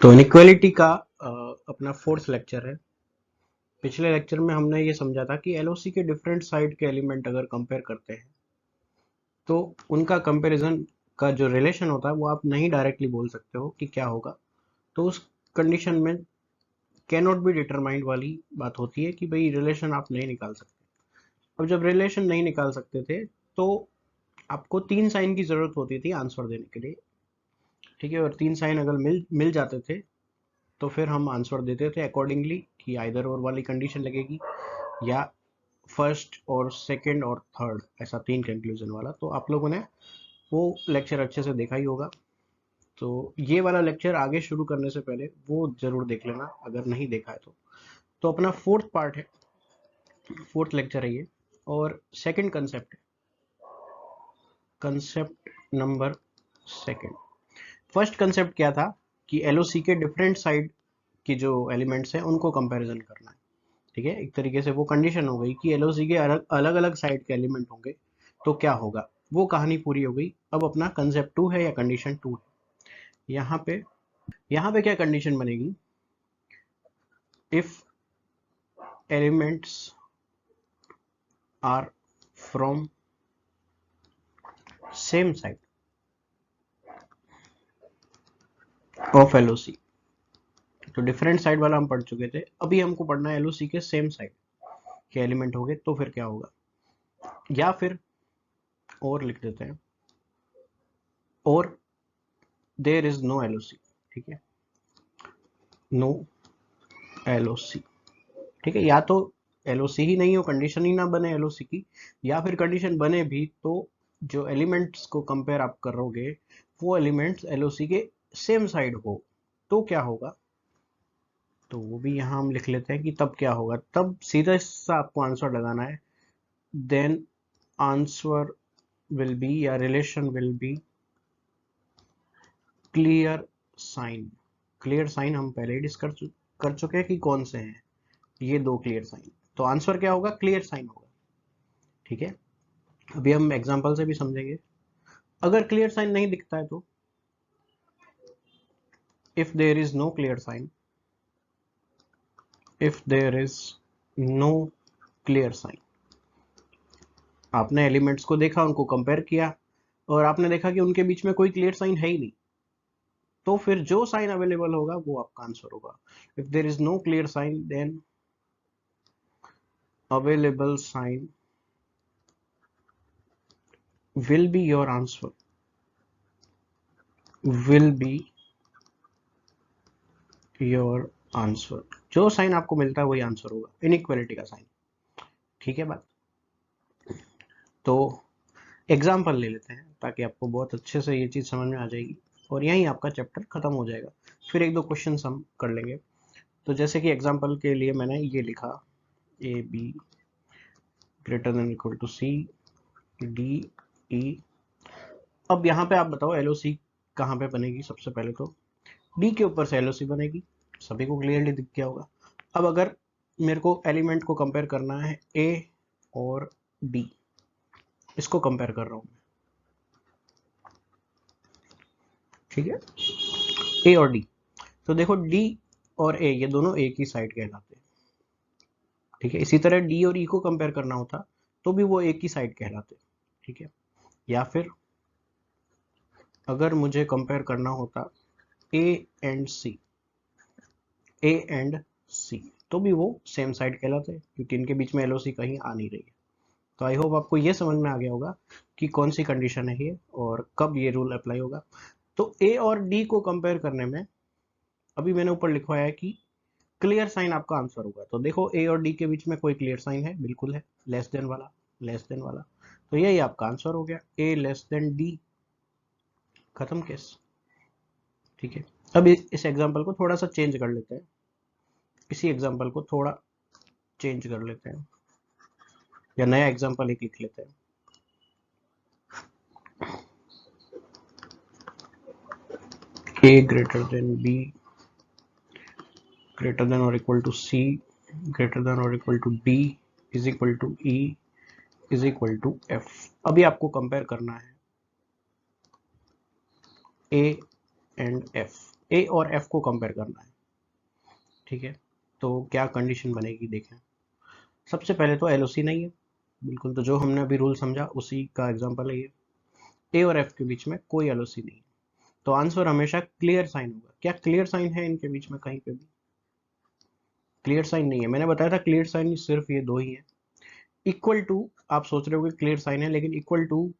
तो इनइक्वालिटी का अपना फोर्थ लेक्चर है। पिछले लेक्चर में हमने ये समझा था कि एलओसी के डिफरेंट साइड के एलिमेंट अगर कंपेयर करते हैं तो उनका कंपैरिजन का जो रिलेशन होता है वो आप नहीं डायरेक्टली बोल सकते हो कि क्या होगा। तो उस कंडीशन में कैन नॉट बी डिटरमाइंड वाली बात होती है कि भाई रिलेशन आप नहीं निकाल सकते। अब जब रिलेशन नहीं निकाल सकते थे तो आपको तीन साइन की जरूरत होती थी आंसर देने के लिए। ठीक है, और तीन साइन अगर मिल मिल जाते थे तो फिर हम आंसर देते थे अकॉर्डिंगली कि आइदर और वाली कंडीशन लगेगी या फर्स्ट और सेकंड और थर्ड, ऐसा तीन कंक्लूजन वाला। तो आप लोगों ने वो लेक्चर अच्छे से देखा ही होगा। तो ये वाला लेक्चर आगे शुरू करने से पहले वो जरूर देख लेना अगर नहीं देखा है तो अपना फोर्थ पार्ट है, फोर्थ लेक्चर है ये। और सेकंड कंसेप्ट है, concept number second. First concept क्या था कि एलओसी के डिफरेंट साइड की जो एलिमेंट्स हैं उनको कंपैरिजन करना है। ठीक है, एक तरीके से वो कंडीशन हो गई कि एलओसी के अलग अलग साइड के एलिमेंट होंगे तो क्या होगा, वो कहानी पूरी हो गई। अब अपना कंसेप्ट टू है या कंडीशन टू है। यहाँ पे क्या कंडीशन बनेगी, if elements are from same side of LOC. तो डिफरेंट साइड वाला हम पढ़ चुके थे, अभी हमको पढ़ना है एलओसी के सेम साइड के एलिमेंट होंगे तो फिर क्या होगा। या फिर और लिख देते हैं, और देयर इज नो एलओसी। ठीक है, नो एलओसी। ठीक है, या तो एलओसी ही नहीं हो, कंडीशन ही ना बने एलओसी की, या फिर कंडीशन बने भी तो जो एलिमेंट्स को कंपेयर आप करोगे वो एलिमेंट्स एलओसी के सेम साइड हो तो क्या होगा। तो वो भी यहाँ हम लिख लेते हैं कि तब क्या होगा। तब सीधा सा आपको आंसर लगाना है, देन आंसर विल बी या relation will be clear sign. Clear sign हम पहले ही डिस्कस कर चुके हैं कि कौन से हैं ये दो क्लियर साइन। तो आंसर क्या होगा, क्लियर साइन होगा। ठीक है, अभी हम एग्जांपल से भी समझेंगे। अगर क्लियर साइन नहीं दिखता है तो if there is no clear sign, if there is no clear sign, आपने एलिमेंट्स को देखा, उनको कंपेयर किया और आपने देखा कि उनके बीच में कोई क्लियर साइन है ही नहीं, तो फिर जो साइन अवेलेबल होगा वो आपका आंसर होगा। If there is no clear sign then available sign will be your answer, will be your answer। जो साइन आपको मिलता है वही आंसर होगा, इनइक्वालिटी का साइन। ठीक है बात। तो एग्जाम्पल ले लेते हैं ताकि आपको बहुत अच्छे से ये चीज समझ में आ जाएगी और यहीं आपका चैप्टर खत्म हो जाएगा। फिर एक दो क्वेश्चन हम कर लेंगे। तो जैसे कि एग्जाम्पल के लिए मैंने ये लिखा, A B greater than equal to C D E. अब यहाँ पे आप बताओ एलओसी कहाँ पे बनेगी। सबसे पहले तो डी के ऊपर से एलओसी बनेगी, सभी को क्लियरली दिख गया होगा। अब अगर मेरे को एलिमेंट को कंपेयर करना है ए और डी, इसको कंपेयर कर रहा हूं मैं। ठीक है, ए और डी। तो देखो डी और ए ये दोनों एक ही साइड कहलाते हैं। ठीक है, इसी तरह डी और ई को कंपेयर करना होता तो भी वो एक ही साइड कहलाते। ठीक है, या फिर अगर मुझे कंपेयर करना होता A and C, A and सी, तो भी वो सेम साइड कहलाते क्योंकि इनके बीच में एलओसी कहीं आ नहीं रही है। तो आई होप आपको ये समझ में आ गया होगा कि कौन सी कंडीशन है ये और कब ये रूल अप्लाई होगा। तो ए और डी को कंपेयर करने में अभी मैंने ऊपर लिखवाया है कि क्लियर साइन आपका आंसर होगा। तो देखो ए और डी के बीच में कोई क्लियर साइन है, बिल्कुल है, लेस देन वाला, लेस देन वाला। तो यही आपका आंसर हो गया, ए लेस देन डी, खत्म केस। ठीक है, अब इस एग्जाम्पल को थोड़ा सा चेंज कर लेते हैं, इसी एग्जाम्पल को थोड़ा चेंज कर लेते हैं या नया एग्जाम्पल एक लिख लेते हैं। A greater than B greater than or equal to C greater than or equal to D is equal to E is equal to F। अभी आपको कंपेयर करना है A एंड F। ए और एफ को कंपेयर करना है, ठीक है। तो क्या कंडीशन बनेगी देखें। सबसे पहले तो एलओसी नहीं है बिल्कुल, तो जो हमने अभी रूल समझा उसी का एग्जांपल है ये। ए और एफ के बीच में कोई एलओसी नहीं है, तो आंसर हमेशा क्लियर साइन होगा। क्या क्लियर साइन है इनके बीच में कहीं पे भी? क्लियर साइन नहीं है। मैंने बताया था क्लियर साइन सिर्फ ये दो ही है। इक्वल टू, आप सोच रहे हो कि क्लियर साइन है, लेकिन इक्वल टू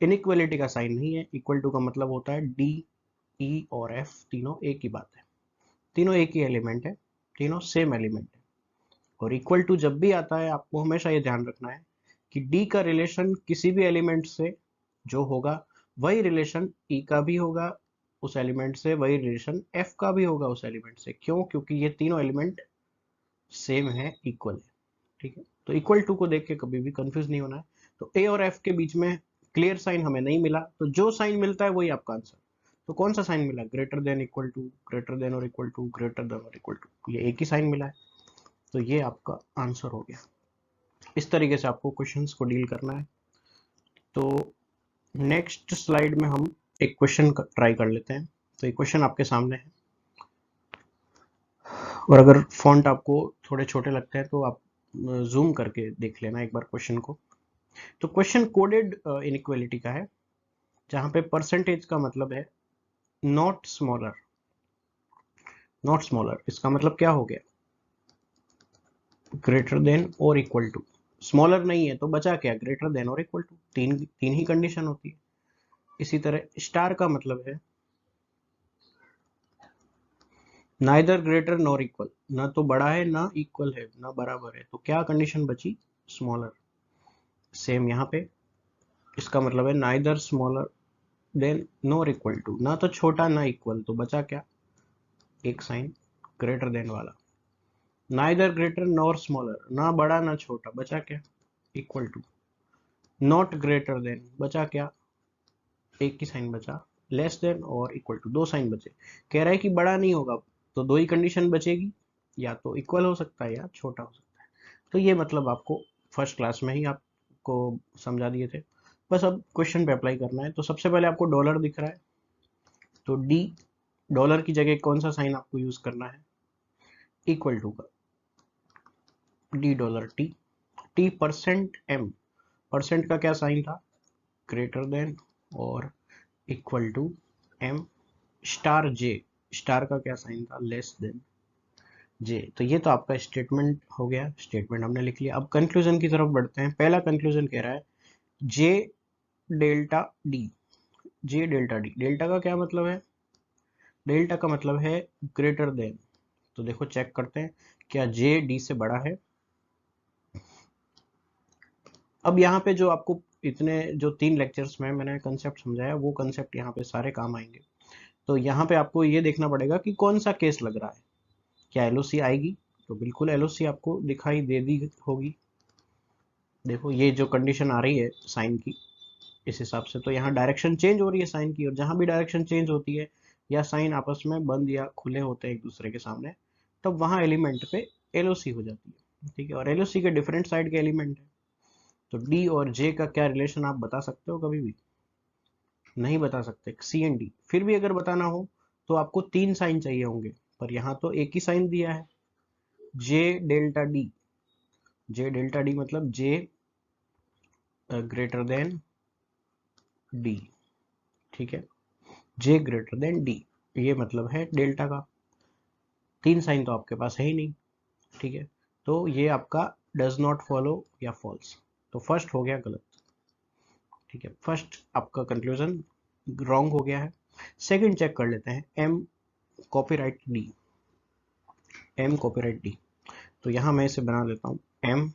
इनइक्वलिटी का साइन नहीं है। इक्वल टू का मतलब होता है डी, ई और एफ तीनों एक ही बात है, तीनों एक ही एलिमेंट है, तीनों सेम एलिमेंट है। और इक्वल टू जब भी आता है आपको हमेशा ये ध्यान रखना है कि डी का रिलेशन किसी भी एलिमेंट से जो होगा वही रिलेशन ई का भी होगा उस एलिमेंट से, वही रिलेशन एफ का भी होगा उस एलिमेंट से। क्यों? क्योंकि ये तीनों एलिमेंट सेम है, इक्वल है, ठीक है। तो इक्वल टू को देख के कभी भी कंफ्यूज नहीं होना है। तो ए और एफ के बीच में क्लियर साइन हमें नहीं मिला, तो जो साइन मिलता है वही आपका आंसर। तो कौन सा साइन मिला? Greater than, equal to, greater than और इक्वल टू, ग्रेटर देन और इक्वल टू, ये एक ही साइन मिला है, तो ये आपका आंसर हो गया। इस तरीके से आपको क्वेश्चंस को डील करना है। तो नेक्स्ट स्लाइड में हम एक क्वेश्चन ट्राई कर लेते हैं। तो एक क्वेश्चन आपके सामने है, और अगर फॉन्ट आपको थोड़े छोटे लगते हैं तो आप जूम करके देख लेना एक बार क्वेश्चन को। तो क्वेश्चन कोडेड इनइक्वालिटी का है, जहां पे परसेंटेज का मतलब है नॉट स्मॉलर। नॉट स्मॉलर इसका मतलब क्या हो गया? ग्रेटर देन और इक्वल टू। स्मॉलर नहीं है तो बचा क्या? ग्रेटर देन और इक्वल टू। तीन तीन ही कंडीशन होती है। इसी तरह स्टार का मतलब है नाइदर ग्रेटर नॉर इक्वल, ना तो बड़ा है ना इक्वल है ना बराबर है, तो क्या कंडीशन बची? स्मॉलर। सेम यहाँ पे इसका मतलब है neither smaller than nor equal to, ना तो छोटा ना इक्वल, तो बचा क्या? एक साइन ग्रेटर देन वाला। नाइदर ग्रेटर नॉर स्मॉलर, ना बड़ा ना छोटा, बचा क्या? Equal to. Not greater than, बचा क्या? एक ही साइन बचा। लेस देन और इक्वल टू, दो साइन बचे। कह रहा है कि बड़ा नहीं होगा, तो दो ही कंडीशन बचेगी, या तो इक्वल हो सकता है या छोटा हो सकता है। तो ये मतलब आपको फर्स्ट क्लास में ही आपको समझा दिए थे, बस अब क्वेश्चन पे अप्लाई करना है। तो सबसे पहले आपको डॉलर दिख रहा है, तो डी, डॉलर की जगह कौन सा साइन आपको यूज करना है? इक्वल टू का, D dollar T. T percent M, percent का क्या साइन था? ग्रेटर देन और equal to M. Star J, star का क्या साइन था? Less than J. तो ये तो आपका स्टेटमेंट हो गया, स्टेटमेंट हमने लिख लिया। अब कंक्लूजन की तरफ बढ़ते हैं। पहला कंक्लूजन कह रहा है जे डेल्टा डी। जे डेल्टा डी, डेल्टा का क्या मतलब है? डेल्टा का मतलब है ग्रेटर देन। तो देखो चेक करते हैं क्या जे डी से बड़ा है। अब यहाँ पे जो आपको इतने जो 3 लेक्चर्स में मैंने कंसेप्ट समझाया, वो कंसेप्ट यहाँ पे सारे काम आएंगे। तो यहाँ पे आपको ये देखना पड़ेगा कि कौन सा केस लग रहा है। क्या एलओसी आएगी? तो बिल्कुल एलओसी आपको दिखाई दे दी होगी। देखो ये जो कंडीशन आ रही है साइन की, इस हिसाब से तो यहाँ डायरेक्शन चेंज हो रही है साइन की, और जहां भी डायरेक्शन चेंज होती है या साइन आपस में बंद या खुले होते हैं एक दूसरे के सामने, तब वहां एलिमेंट पे एलओसी हो जाती है, ठीक है। और एलओसी के डिफरेंट साइड के एलिमेंट है, तो डी और जे का क्या रिलेशन आप बता सकते हो? कभी भी नहीं बता सकते। सी एंड डी, फिर भी अगर बताना हो तो आपको 3 साइन चाहिए होंगे, पर यहाँ तो एक ही साइन दिया है, जे डेल्टा डी। जे डेल्टा डी मतलब जे ग्रेटर देन डी, ठीक है। जे ग्रेटर देन डी, ये मतलब है डेल्टा का। 3 साइन तो आपके पास है ही नहीं, ठीक है। तो ये आपका डज नॉट फॉलो या फॉल्स, तो फर्स्ट हो गया गलत, ठीक है। फर्स्ट आपका कंक्लूजन रॉन्ग हो गया है। सेकंड चेक कर लेते हैं, M copyright D. M copyright D, तो यहां मैं इसे बना देता हूं, एम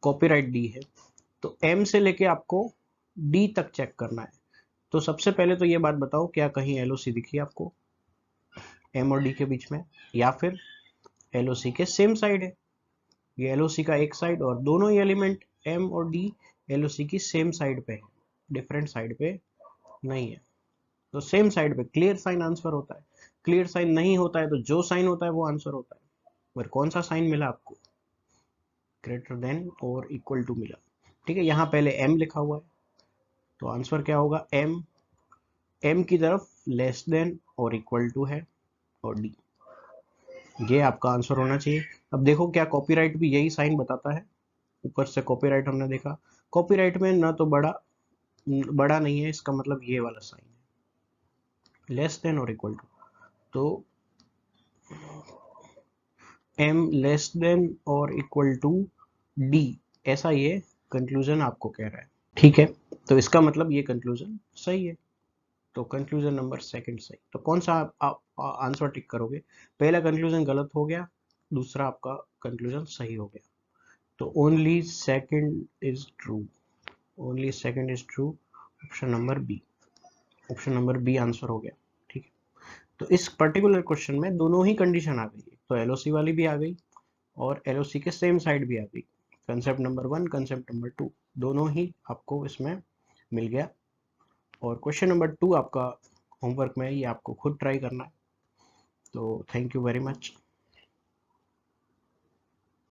कॉपीराइट डी है। तो एम से लेके आपको डी तक चेक करना है। तो सबसे पहले तो ये बात बताओ, क्या कहीं एलओसी दिखी आपको एम और डी के बीच में, या फिर एलओसी के सेम साइड है? ये एलओसी का एक साइड, और दोनों ही एलिमेंट एम और डी एलओसी की सेम साइड पे है, डिफरेंट साइड पे नहीं है। तो सेम साइड पे क्लियर साइन आंसर होता है। क्लियर साइन नहीं होता है तो जो साइन होता है वो आंसर होता है। पर कौन सा साइन मिला आपको? ग्रेटर देन और इक्वल टू मिला, ठीक है। यहाँ पहले एम लिखा हुआ है, तो आंसर क्या होगा? एम एम की तरफ लेस देन और इक्वल टू है और डी, ये आपका आंसर होना चाहिए। अब देखो क्या कॉपीराइट भी यही साइन बताता है, ऊपर से कॉपीराइट हमने देखा, कॉपीराइट में ना तो बड़ा नहीं है, इसका मतलब ये वाला साइन है लेस देन और इक्वल टू, तो एम लेस देन और इक्वल टू डी, ऐसा ये कंक्लूजन आपको कह रहा है, ठीक है। तो इसका मतलब ये कंक्लूजन सही है, तो कंक्लूजन नंबर सेकंड सही। तो कौन सा आप आंसर टिक करोगे? पहला कंक्लूजन गलत हो गया, दूसरा आपका कंक्लूजन सही हो गया, तो only second is true, only second is true, option number B, option number B answer हो गया, ठीक है। तो इस पर्टिकुलर क्वेश्चन में दोनों ही कंडीशन आ गई, तो एलओसी वाली भी आ गई और एलओसी के सेम साइड भी आ गई, कंसेप्ट नंबर 1 कंसेप्ट नंबर 2 दोनों ही आपको इसमें मिल गया। और क्वेश्चन नंबर 2 आपका होमवर्क में, ये आपको खुद ट्राई करना है। तो थैंक यू वेरी मच।